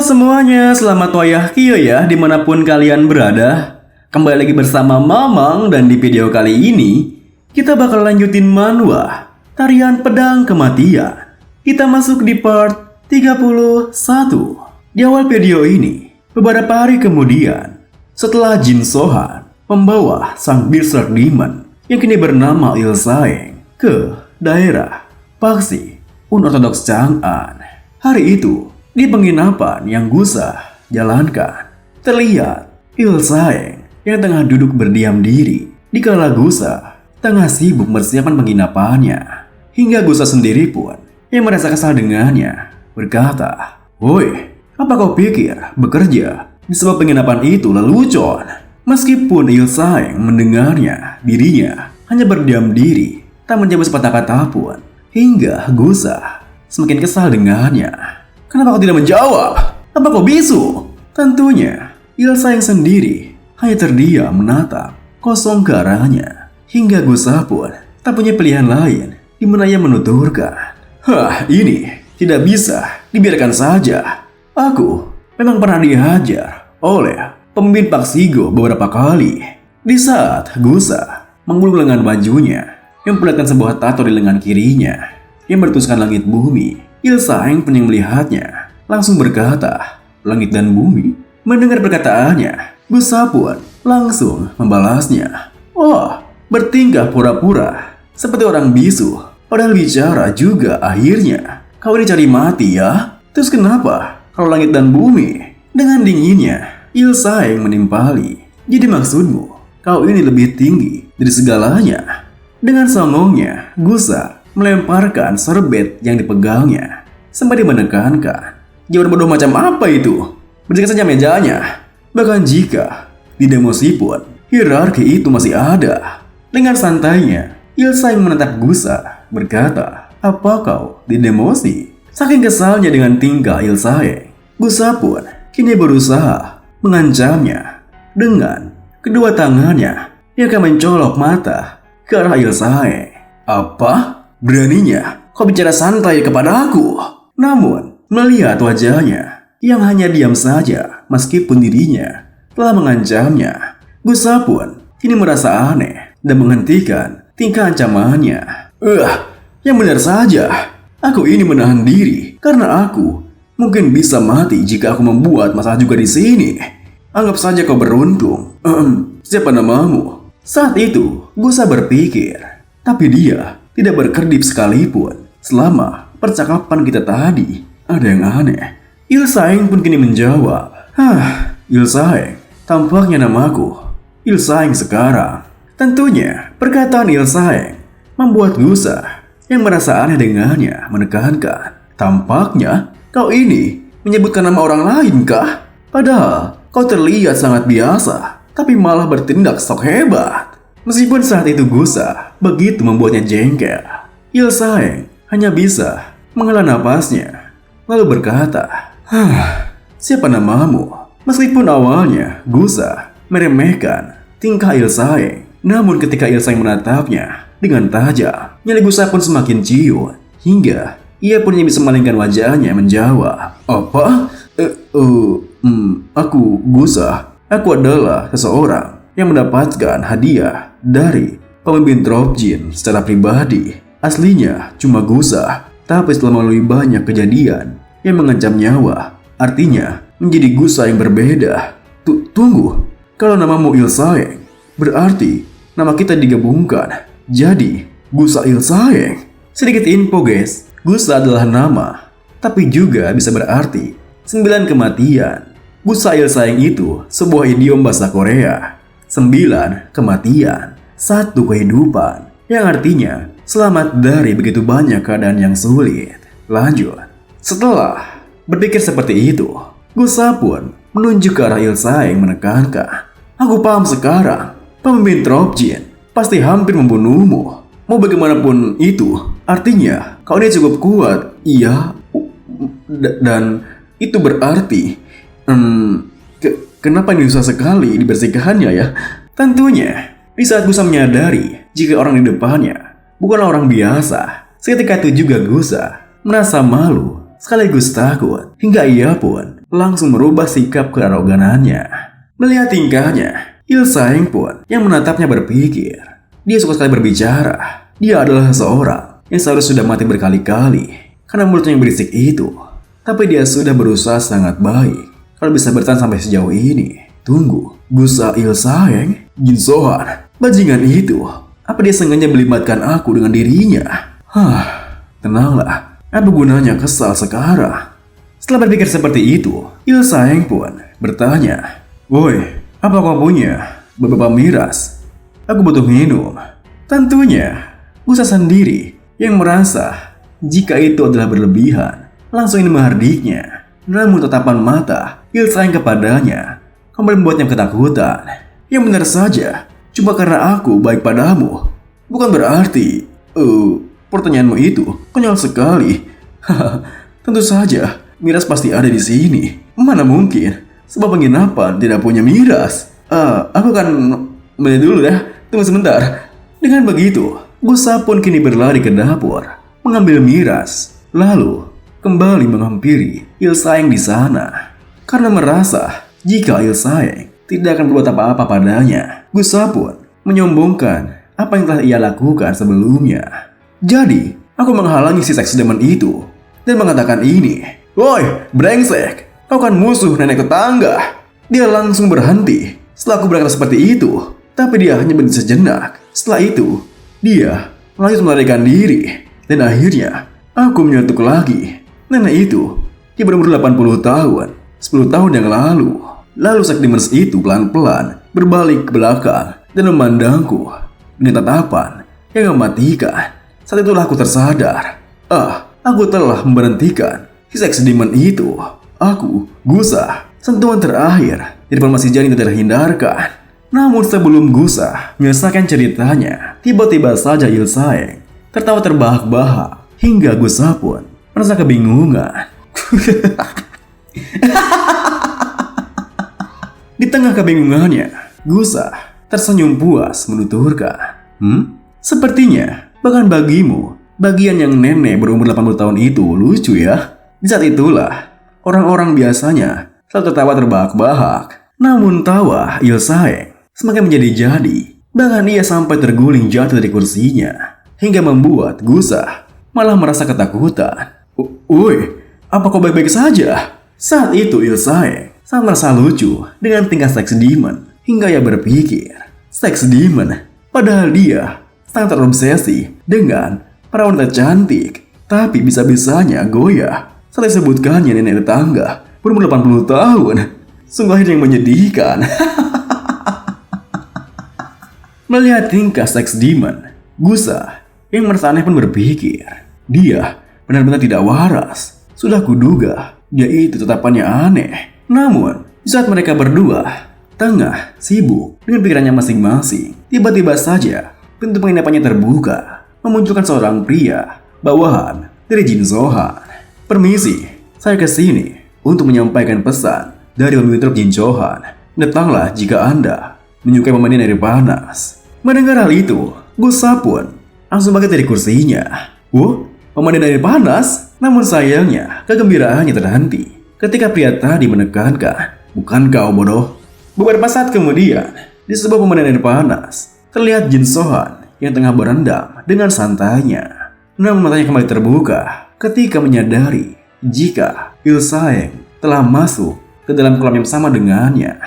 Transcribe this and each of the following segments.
semuanya, selamat wayahkio ya dimanapun kalian berada. Kembali lagi bersama Mamang dan di video kali ini kita bakal lanjutin manhwa Tarian Pedang Kematian. Kita masuk di part 31. Di awal video ini, beberapa hari kemudian, setelah Jin Sohan membawa sang Berserk Demon yang kini bernama Ilsaeng ke daerah Paksi Unorthodox Chang'an. Hari itu, di penginapan yang Gusa jalankan, terlihat Ilsaeng yang tengah duduk berdiam diri dikala Gusa tengah sibuk persiapan penginapannya. Hingga Gusa sendiri pun yang merasa kesal dengannya berkata, "Woi, apa kau pikir bekerja di sebuah penginapan itu lelucon?" Meskipun Ilsaeng mendengarnya, dirinya hanya berdiam diri, tak menjawab sepatah kata pun. Hingga Gusa semakin kesal dengannya. "Kenapa kau tidak menjawab? Apa kau bisu?" Tentunya, Ilsaeng sendiri hanya terdiam menatap kosong ke arahnya. Hingga Gusa pun tak punya pilihan lain di mana ia menuturkan, "Ini tidak bisa dibiarkan saja. Aku memang pernah dihajar oleh pemimpin Paksigo beberapa kali." Di saat Gusa menggulung lengan bajunya yang memperlihatkan sebuah tato di lengan kirinya yang bertuliskan langit bumi, Ilsaeng pun yang melihatnya langsung berkata, "Langit dan bumi?" Mendengar perkataannya, Gusa pun langsung membalasnya, "Oh, bertingkah pura-pura seperti orang bisu, padahal bicara juga akhirnya. Kau ini cari mati ya? Terus kenapa kalau langit dan bumi?" Dengan dinginnya, Ilsaeng menimpali, "Jadi maksudmu, kau ini lebih tinggi dari segalanya?" Dengan songongnya, Gusa melemparkan serbet yang dipegangnya, sembari menekankan, "Jawaban bodoh macam apa itu? Bersihkan saja mejanya." Bahkan jika di demosi pun, hierarki itu masih ada. Dengan santainya, Ilsaeng menatap Gusa, berkata, "Apa kau di demosi?" Saking kesalnya dengan tingkah Ilsaeng, Gusa pun kini berusaha mengancamnya dengan kedua tangannya yang akan mencolok mata ke arah Ilsaeng. "Apa? Beraninya kau bicara santai kepada aku?" Namun, melihat wajahnya yang hanya diam saja meskipun dirinya telah mengancamnya, Gusa pun kini merasa aneh dan menghentikan tingkah ancamannya. Yang benar saja, aku ini menahan diri karena aku mungkin bisa mati jika aku membuat masalah juga di sini. Anggap saja kau beruntung. Siapa namamu?" Saat itu, Gusa berpikir, tapi dia tidak berkedip sekalipun selama percakapan kita tadi. Ada yang aneh. Ilsaeng pun kini menjawab, "Ilsaeng, tampaknya namaku Ilsaeng sekarang." Tentunya, perkataan Ilsaeng membuat Gusa yang merasa aneh dengannya menekankan, "Tampaknya kau ini menyebutkan nama orang lain kah? Padahal kau terlihat sangat biasa, tapi malah bertindak sok hebat." Meskipun saat itu Gusa begitu membuatnya jengkel, Ilsaeng hanya bisa menghela napasnya, lalu berkata, "Siapa namamu?" Meskipun awalnya Gusa meremehkan tingkah Ilsaeng, namun ketika Ilsaeng menatapnya dengan tajam, nyali Gusa pun semakin ciut, hingga ia pun bisa memalingkan wajahnya menjawab, "Apa? Aku Gusa. Aku adalah seseorang yang mendapatkan hadiah dari pemimpin Tropjin secara pribadi. Aslinya cuma Gusa, tapi setelah melalui banyak kejadian yang mengancam nyawa, artinya menjadi Gusa yang berbeda." Tunggu, kalau namamu Ilsaeng, berarti nama kita digabungkan jadi Gusa Ilsaeng. Sedikit info guys, Gusa adalah nama, tapi juga bisa berarti 9 kematian. Gusa Ilsaeng itu sebuah idiom bahasa Korea. 9 kematian, 1 kehidupan, yang artinya selamat dari begitu banyak keadaan yang sulit. Lanjut, setelah berpikir seperti itu, Gusa pun menunjuk ke arah Ilsaeng menekankan, "Aku paham sekarang, pemimpin Tropjin pasti hampir membunuhmu. Mau bagaimanapun itu, artinya kau ini cukup kuat, iya, dan itu berarti, kenapa ini susah sekali dibersihkannya ya?" Tentunya, di saat Gusa menyadari jika orang di depannya bukanlah orang biasa, seketika itu juga Gusa merasa malu sekaligus takut, hingga ia pun langsung merubah sikap kearoganannya. Melihat tingkahnya, Ilsaeng pun yang menatapnya berpikir, dia suka sekali berbicara. Dia adalah seorang yang seharusnya sudah mati berkali-kali karena mulutnya yang berisik itu. Tapi dia sudah berusaha sangat baik kalau bisa bertahan sampai sejauh ini. Tunggu, Gusa Ilsaeng, Jin Sohan, bajingan itu. Apa dia sengaja melibatkan aku dengan dirinya? Tenanglah. Apa gunanya kesal sekarang? Setelah berpikir seperti itu, Ilsaeng pun bertanya, "Woi, apa kau punya beberapa miras? Aku butuh minum." Tentunya, Gusa sendiri yang merasa jika itu adalah berlebihan, langsung ingin menghardiknya. Namun tatapan mata Ilsaeng kepadanya kembali membuatnya ketakutan. Yang benar saja, cuma karena aku baik padamu, bukan berarti pertanyaanmu itu konyol sekali. Tentu saja, miras pasti ada di sini. Mana mungkin sebuah penginapan tidak punya miras? Aku akan beli dulu ya. Tunggu sebentar. Dengan begitu, Gusa pun kini berlari ke dapur, mengambil miras, lalu kembali menghampiri Ilsaeng di sana. Karena merasa jika Ilsaeng tidak akan berbuat apa-apa padanya, Gusa pun menyombongkan apa yang telah ia lakukan sebelumnya. Jadi, aku menghalangi si seks demon itu dan mengatakan ini, "Woi, brengsek, kau kan musuh nenek tetangga." Dia langsung berhenti setelah aku berkata seperti itu, tapi dia hanya berhenti sejenak. Setelah itu, dia lanjut melarikan diri dan akhirnya aku menyetuk lagi. Nenek itu, dia berumur 80 tahun, 10 tahun yang lalu. Lalu seks demon itu pelan-pelan berbalik ke belakang dan memandangku dengan tatapan yang mematikan. Saat itulah aku tersadar. Aku telah memberhentikan si seks demon itu. Aku, Gusa, sentuhan terakhir di depan masih jadi tidak terhindarkan. Namun sebelum Gusa menyelesaikan ceritanya, tiba-tiba saja Ilsaeng tertawa terbahak-bahak hingga Gusa pun merasa kebingungan. Di tengah kebingungannya, Gusa tersenyum puas menuturkan, "Sepertinya bahkan bagimu, bagian yang nenek berumur 80 tahun itu lucu ya." Di saat itulah, orang-orang biasanya selalu tertawa terbahak-bahak. Namun tawa Ilsaeng semakin menjadi-jadi. Bahkan ia sampai terguling jatuh dari kursinya, hingga membuat Gusa malah merasa ketakutan. "Woi, apa kau baik-baik saja?" Saat itu Ilsaeng sangat merasa lucu dengan tingkah seks demon, hingga ia berpikir, seks demon, padahal dia sangat terobsesi dengan para wanita cantik, tapi bisa-bisanya goyah saat disebutkannya nenek tetangga berumur 80 tahun. Sungguh akhirnya yang menyedihkan. Melihat tingkah seks demon, Gusa yang merasa aneh pun berpikir, dia benar-benar tidak waras. Sudah kuduga, dia itu tetapannya aneh. Namun, di saat mereka berdua tengah sibuk dengan pikirannya masing-masing, tiba-tiba saja pintu penginapannya terbuka, memunculkan seorang pria bawahan dari Jin Sohan. "Permisi, saya kesini untuk menyampaikan pesan dari pemimpin truk Jin Sohan. Datanglah jika Anda menyukai pemandian air panas." Mendengar hal itu, Gusa pun langsung bangkit dari kursinya. Pemandian air panas? Namun sayangnya, kegembiraannya terhenti ketika pria tadi menekankan, "Bukan kau bodoh." Beberapa saat kemudian, di sebuah pemandian air panas, terlihat Jin Sohan yang tengah berendam dengan santainya. Namun matanya kembali terbuka ketika menyadari jika Ilsaeng telah masuk ke dalam kolam yang sama dengannya.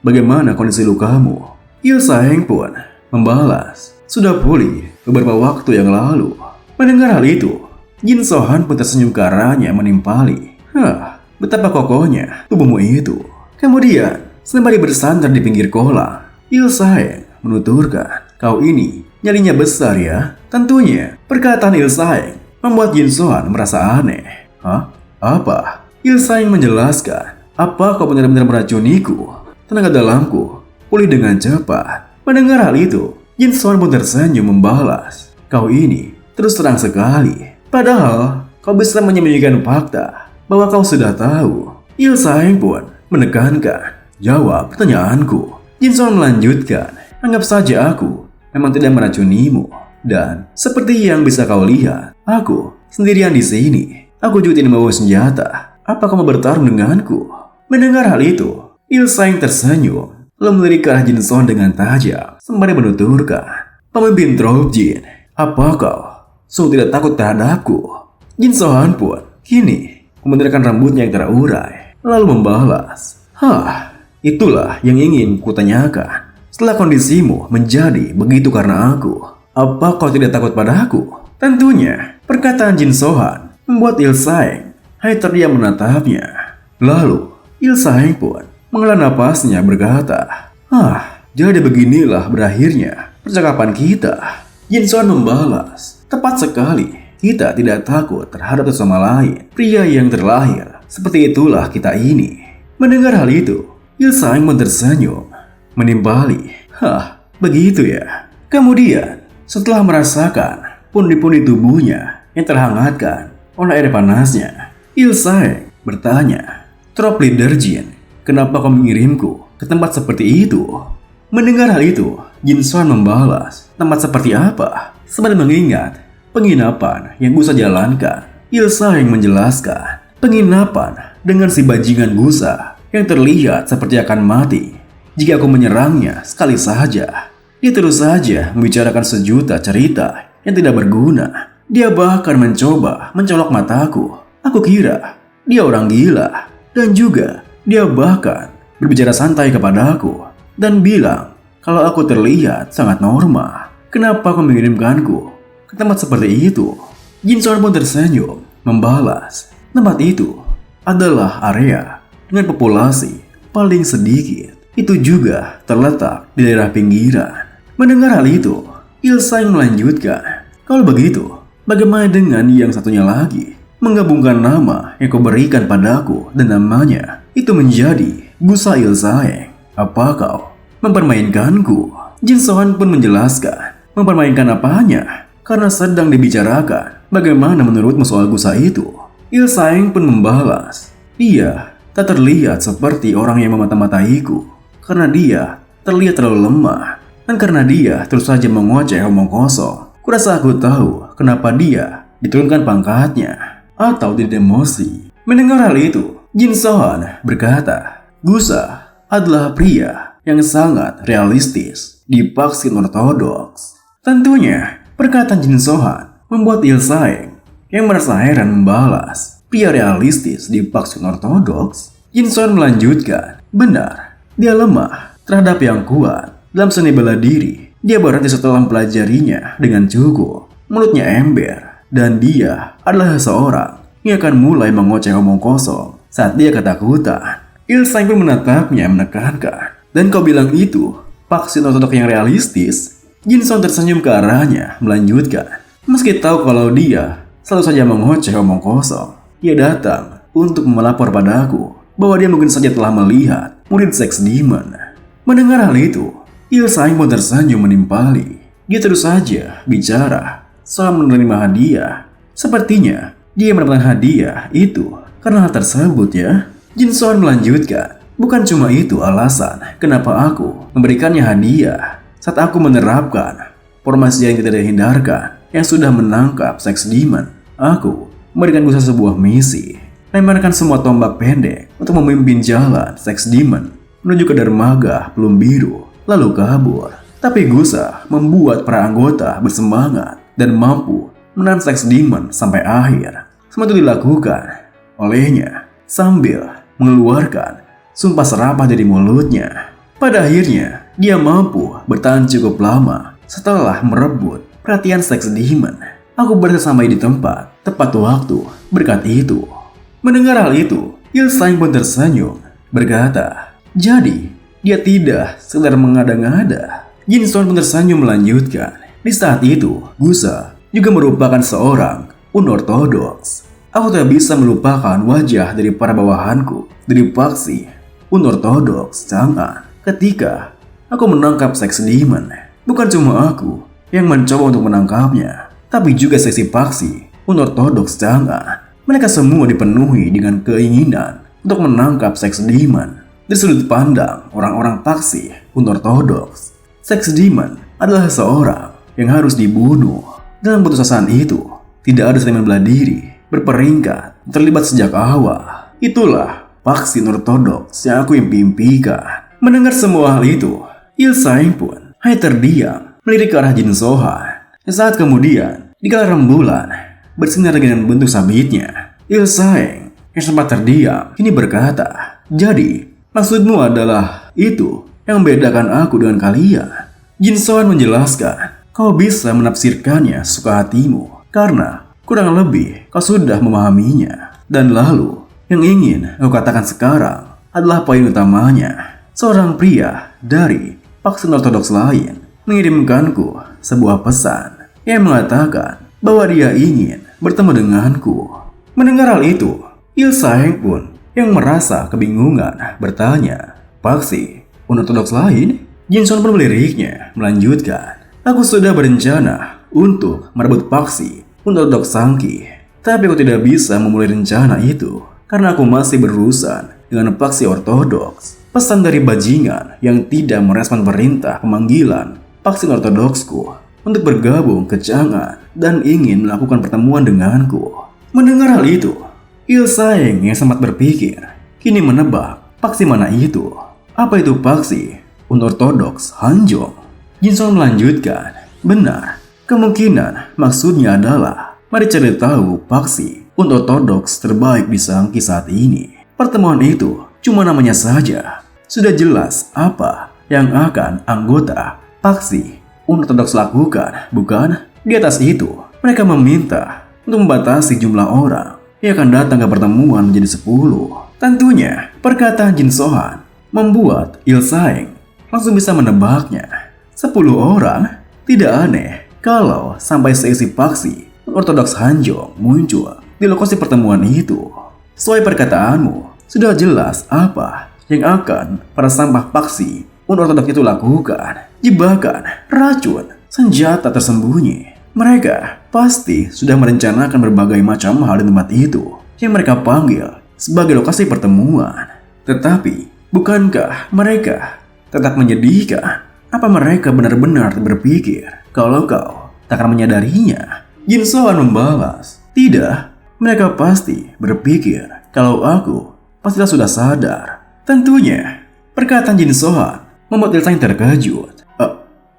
Bagaimana kondisi lukamu?" Ilsaeng pun membalas, "Sudah pulih beberapa waktu yang lalu." Mendengar hal itu, Jin Sohan pun tersenyum ke arahnya menimpali. Betapa kokohnya tubuhmu itu." Kemudian, sembari bersandar di pinggir kolam, Ilsaeng menuturkan, "Kau ini nyalinya besar ya." Tentunya, perkataan Ilsaeng membuat Jin Sohan merasa aneh. Apa? Ilsaeng menjelaskan, "Apa kau benar-benar meracuniku? Tenaga dalamku pulih dengan cepat." Mendengar hal itu, Jin Sohan pun tersenyum membalas, "Kau ini terus terang sekali. Padahal kau bisa menyembunyikan fakta bahwa kau sudah tahu." Ilsaeng pun menekankan, "Jawab pertanyaanku." Jin Sohan melanjutkan, "Anggap saja aku memang tidak meracunimu. Dan seperti yang bisa kau lihat, aku sendirian di sini. Aku juga tidak membawa senjata. Apa kamu bertarung denganku? Mendengar hal itu, Ilsa yang tersenyum, lalu melirik ke arah Jin Sohan dengan tajam, sembari menuturkan, "Pemimpin Trop Jin, apa kau sungguh tidak takut terhadapku?" Jin Sohan pun kini membenarkan rambutnya yang terurai, lalu membalas, "Hah, itulah yang ingin kutanyakan. Setelah kondisimu menjadi begitu karena aku, apa kau tidak takut padaku?" Tentunya, perkataan Jin Sohan membuat Ilsa hanya terdiam menatapnya. Lalu, Ilsa pun menghela napasnya berkata, jadi beginilah berakhirnya percakapan kita." Jin Sohan membalas, "Tepat sekali, kita tidak takut terhadap satu sama lain. Pria yang terlahir, seperti itulah kita ini." Mendengar hal itu, Ilsa pun tersenyum, menimpali, begitu ya." Kemudian, setelah merasakan pundi-pundi tubuhnya yang terhangatkan oleh air panasnya, Ilsa bertanya, "Trop Leader Jin, kenapa kau mengirimku ke tempat seperti itu?" Mendengar hal itu, Jin Sohan membalas, "Tempat seperti apa?" Sembari mengingat penginapan yang Gusa jalankan, Ilsa yang menjelaskan, "Penginapan dengan si bajingan Gusa yang terlihat seperti akan mati jika aku menyerangnya sekali saja. Dia terus saja membicarakan sejuta cerita yang tidak berguna. Dia bahkan mencoba mencolok mataku. Aku kira dia orang gila. Dan juga dia bahkan berbicara santai kepadaku dan bilang kalau aku terlihat sangat normal. Kenapa kau mengirimkanku ke tempat seperti itu?" Jin Sohan pun tersenyum, membalas, "Tempat itu adalah area dengan populasi paling sedikit. Itu juga terletak di daerah pinggiran." Mendengar hal itu, Ilsa yang melanjutkan, "Kalau begitu, bagaimana dengan yang satunya lagi? Menggabungkan nama yang kau berikan padaku dan namanya itu menjadi Gusa Ilsaeng. Apa kau mempermainkanku?" Jin Sohan pun menjelaskan, "Mempermainkan apanya? Karena sedang dibicarakan bagaimana menurutmu soal Gusa itu." Ilsaeng pun membalas, "Dia tak terlihat seperti orang yang memata-mataiku. Karena dia terlihat terlalu lemah. Dan karena dia terus saja mengoceh omong kosong. Kurasa aku tahu kenapa dia diturunkan pangkatnya atau didemosi." Mendengar hal itu, Jin Sohan berkata, "Gusa adalah pria yang sangat realistis di vaksin ortodoks." Tentunya, perkataan Jin Sohan membuat Ilsa yang merasa heran membalas, "Pria realistis di vaksin ortodoks?" Jin Sohan melanjutkan, "Benar, dia lemah terhadap yang kuat. Dalam seni bela diri, dia berhenti setelah mempelajarinya dengan cukup. Mulutnya ember, dan dia adalah seseorang yang akan mulai mengoceh omong kosong saat dia ketakutan." Ilsa pun menatapnya menekankan, "Dan kau bilang itu vaksin ortodok yang realistis?" Jin Sohan tersenyum ke arahnya, melanjutkan, "Meski tahu kalau dia selalu saja mengoceh omong kosong, dia datang untuk melapor padaku bahwa dia mungkin saja telah melihat murid Sex Demon." Mendengar hal itu, Ilsa pun tersenyum menimpali. Dia terus saja bicara soal menerima hadiah. Sepertinya dia mendapatkan hadiah itu karena hal tersebut ya. Jin Sohan melanjutkan, "Bukan cuma itu alasan kenapa aku memberikannya hadiah. Saat aku menerapkan formasi yang tidak dihindarkan yang sudah menangkap Sex Demon, aku memberikan Gusa sebuah misi. Lemparkan semua tombak pendek untuk memimpin jalan Sex Demon menuju ke dermaga Plum Biru, lalu kabur. Tapi Gusa membuat para anggota bersemangat dan mampu menahan Sex Demon sampai akhir. Semua itu dilakukan olehnya sambil mengeluarkan sumpah serapah dari mulutnya. Pada akhirnya, dia mampu bertahan cukup lama setelah merebut perhatian Sex Demon. Aku berhasil sampai di tempat tepat waktu berkat itu." Mendengar hal itu, Ilsa pun tersenyum, berkata, "Jadi, dia tidak sekedar mengada-ngada." Jin Sohan pun tersenyum melanjutkan, "Di saat itu, Gusa juga merupakan seorang unortodoks. Aku tak bisa melupakan wajah dari para bawahanku dari faksi unortodoks Chang'an ketika aku menangkap Sex Demon. Bukan cuma aku yang mencoba untuk menangkapnya, tapi juga seksi faksi unortodoks Chang'an. Mereka semua dipenuhi dengan keinginan untuk menangkap Sex Demon. Dari sudut pandang orang-orang faksi unortodoks, Sex Demon adalah seorang yang harus dibunuh. Dalam putusasaan itu, tidak ada seniman bela diri berperingkat terlibat sejak awal. Itulah vaksin ortodoks yang aku impi-impikan. Mendengar semua hal itu, Ilsaeng pun hanya terdiam melirik ke arah Jin Sohan. Saat kemudian, di kala rembulan bersinar dengan bentuk sabitnya, Ilsaeng yang sempat terdiam kini berkata, "Jadi, maksudmu adalah itu yang membedakan aku dengan kalian?" Jin Sohan menjelaskan, "Kau bisa menafsirkannya suka hatimu karena kurang lebih kau sudah memahaminya. Dan lalu, yang ingin kau katakan sekarang adalah poin utamanya. Seorang pria dari vaksin ortodoks lain mengirimkanku sebuah pesan yang mengatakan bahwa dia ingin bertemu denganku." Mendengar hal itu, Ilsaeng pun yang merasa kebingungan bertanya, "Vaksin ortodoks lain?" Jin Sohan pun meliriknya melanjutkan, "Aku sudah berencana untuk merebut vaksin ortodoks Sangki, tapi aku tidak bisa memulai rencana itu karena aku masih berurusan dengan faksi ortodoks. Pesan dari bajingan yang tidak merespon perintah pemanggilan vaksin ortodoksku untuk bergabung ke Chang'an dan ingin melakukan pertemuan denganku." Mendengar hal itu, Ilsaeng yang sempat berpikir kini menebak faksi mana itu. Apa itu faksi ortodoks Hanzhong? Jin Sohan melanjutkan, "Benar, kemungkinan maksudnya adalah mari cari tahu faksi ortodoks terbaik di Sangki saat ini. Pertemuan itu cuma namanya saja. Sudah jelas apa yang akan anggota faksi ortodoks lakukan, bukan? Di atas itu, mereka meminta untuk membatasi jumlah orang yang akan datang ke pertemuan menjadi 10. Tentunya, perkataan Jin Sohan membuat Ilsaeng langsung bisa menebaknya. 10 orang? Tidak aneh kalau sampai seisi faksi ortodoks Hanzhong muncul di lokasi pertemuan itu. Sesuai perkataanmu, sudah jelas apa yang akan para sampah faksi ortodoks itu lakukan. Jebakan, racun, senjata tersembunyi. Mereka pasti sudah merencanakan berbagai macam hal di tempat itu yang mereka panggil sebagai lokasi pertemuan. Tetapi, bukankah mereka tetap menyedihkan? Apa mereka benar-benar berpikir kalau kau tak akan menyadarinya? Jin Sohan membalas, "Tidak, mereka pasti berpikir kalau aku pastilah sudah sadar." Tentunya, perkataan Jin Sohan membuat Ilsaeng terkejut.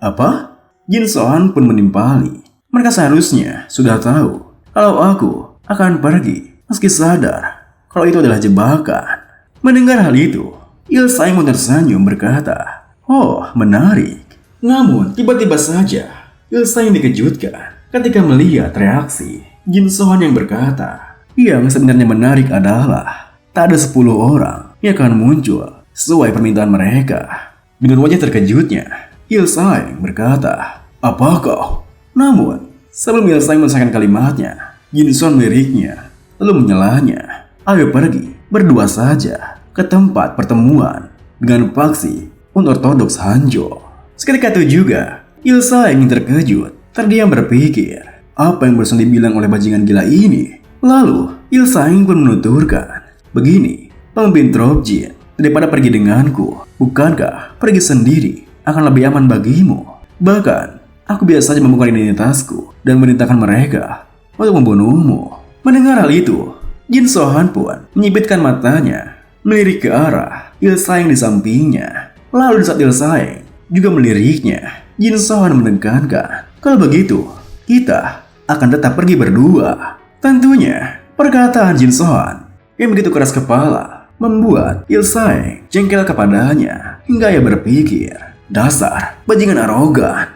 Apa? Jin Sohan pun menimpali. Mereka seharusnya sudah tahu kalau aku akan pergi meski sadar kalau itu adalah jebakan. Mendengar hal itu, Ilsaeng pun tersenyum berkata, "Oh, menarik." Namun, tiba-tiba saja Ilsaeng dikejutkan ketika melihat reaksi Jin Sohan yang berkata, "Yang sebenarnya menarik adalah tak ada 10 orang yang akan muncul sesuai permintaan mereka." Dengan wajah terkejutnya, Ilsaeng berkata, "Apa kau?" Namun, sebelum Ilsaeng menyelesaikan kalimatnya, Jin Sohan meliriknya, lalu menyelanya, "Ayo pergi berdua saja ke tempat pertemuan dengan faksi ortodoks Hanzhong." Seketika itu juga, Ilsaeng yang terkejut terdiam berpikir, apa yang barusan dibilang oleh bajingan gila ini? Lalu, Ilsaeng pun menuturkan, "Begini, pemimpin Tropjin, daripada pergi denganku, bukankah pergi sendiri akan lebih aman bagimu? Bahkan, aku biasa saja membuka identitasku dan memerintahkan mereka untuk membunuhmu." Mendengar hal itu, Jin Sohan pun menyipitkan matanya, melirik ke arah Ilsaeng di sampingnya. Lalu di saat Ilsaeng juga meliriknya, Jin Sohan menekankan, "Kalau begitu, kita akan tetap pergi berdua." Tentunya, perkataan Jin Sohan yang begitu keras kepala membuat Ilsaeng jengkel kepadanya hingga ia berpikir, dasar bajingan arogan.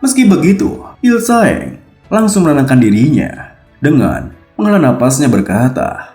Meski begitu, Ilsaeng langsung menenangkan dirinya dengan menghela napasnya berkata,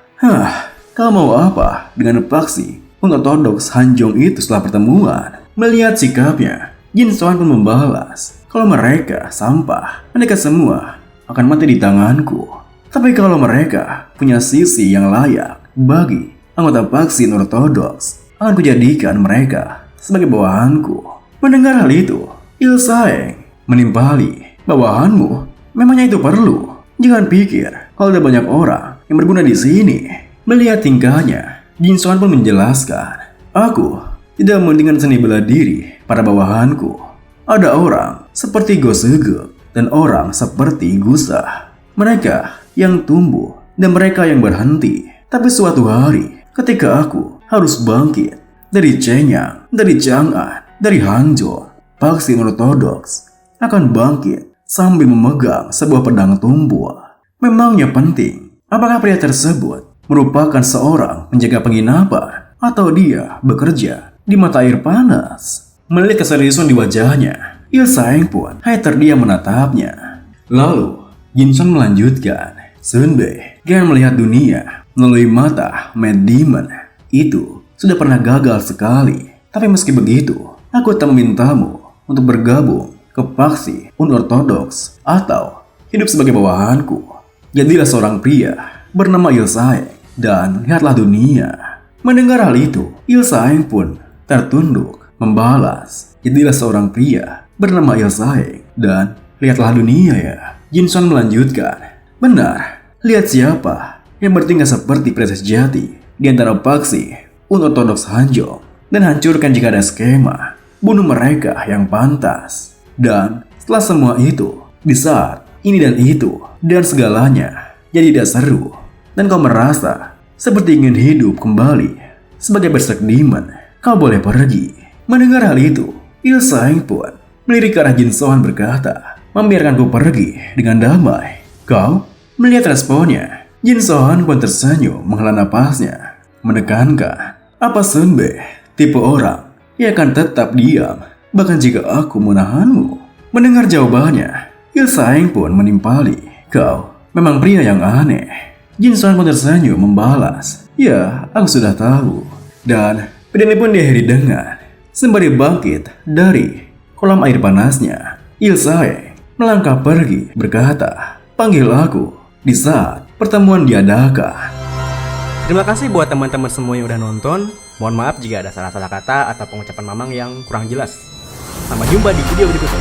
"Kau mau apa dengan faksi ortodoks Hanzhong itu setelah pertemuan?" Melihat sikapnya, Jin Sohan pun membalas, "Kalau mereka sampah, mereka semua akan mati di tanganku. Tapi kalau mereka punya sisi yang layak bagi anggota faksi ortodoks, akan kujadikan mereka sebagai bawahanku." Mendengar hal itu, Ilsaeng menimpali, "Bawahanmu? Memangnya itu perlu? Jangan pikir kalau ada banyak orang yang berguna di sini." Melihat tingkahnya, Jin Sohan pun menjelaskan, "Aku tidak mendingan seni bela diri para bawahanku. Ada orang seperti Go Sege dan orang seperti Gusa. Mereka yang tumbuh dan mereka yang berhenti. Tapi suatu hari ketika aku harus bangkit dari Shenyang, dari Chang'an, dari Hangzhou, faksi ortodoks akan bangkit sambil memegang sebuah pedang tumpul. Memangnya penting apakah pria tersebut merupakan seorang penjaga penginapan atau dia bekerja di mata air panas? Melihat keseriusan di wajahnya, Il Saeng pun hanya terdiam menatapnya. Lalu Jin Song melanjutkan, Sun Bei dengan melihat dunia melalui mata Mad Demon itu sudah pernah gagal sekali. Tapi meski begitu, aku tak memintamu untuk bergabung ke faksi unortodoks atau hidup sebagai bawahanku. Jadilah seorang pria bernama Il Saeng dan lihatlah dunia. Mendengar hal itu, Il Saeng pun tertunduk membalas, jadilah seorang pria bernama Il Saeng dan lihatlah dunia ya. Jin Song melanjutkan, benar, lihat siapa yang bertingkah seperti pria sejati di antara faksi unortodoks Hangzhou dan hancurkan jika ada skema, bunuh mereka yang pantas. Dan setelah semua itu, di saat ini dan itu dan segalanya jadi tidak seru dan kau merasa seperti ingin hidup kembali sebagai Berserk Demon, kau boleh pergi. Mendengar hal itu, Il Saeng pun melirik ke arah Jin Song berkata, membiarkanku pergi dengan damai. Kau melihat responnya. Jin Song pun tersenyum menghela napasnya, menekankan, apa Sun Bei tipe orang yang akan tetap diam bahkan jika aku menahanmu? Mendengar jawabannya, Il Saeng pun menimpali, kau memang pria yang aneh. Jin Song pun tersenyum membalas, ya aku sudah tahu. Dan video ini pun diakhiri dengan sembari bangkit dari kolam air panasnya, Il Saeng melangkah pergi berkata, panggil aku di saat pertemuan diadakan. Terima kasih buat teman-teman semua yang udah nonton. Mohon maaf jika ada salah-salah kata atau pengucapan Mamang yang kurang jelas. Sampai jumpa di video berikutnya.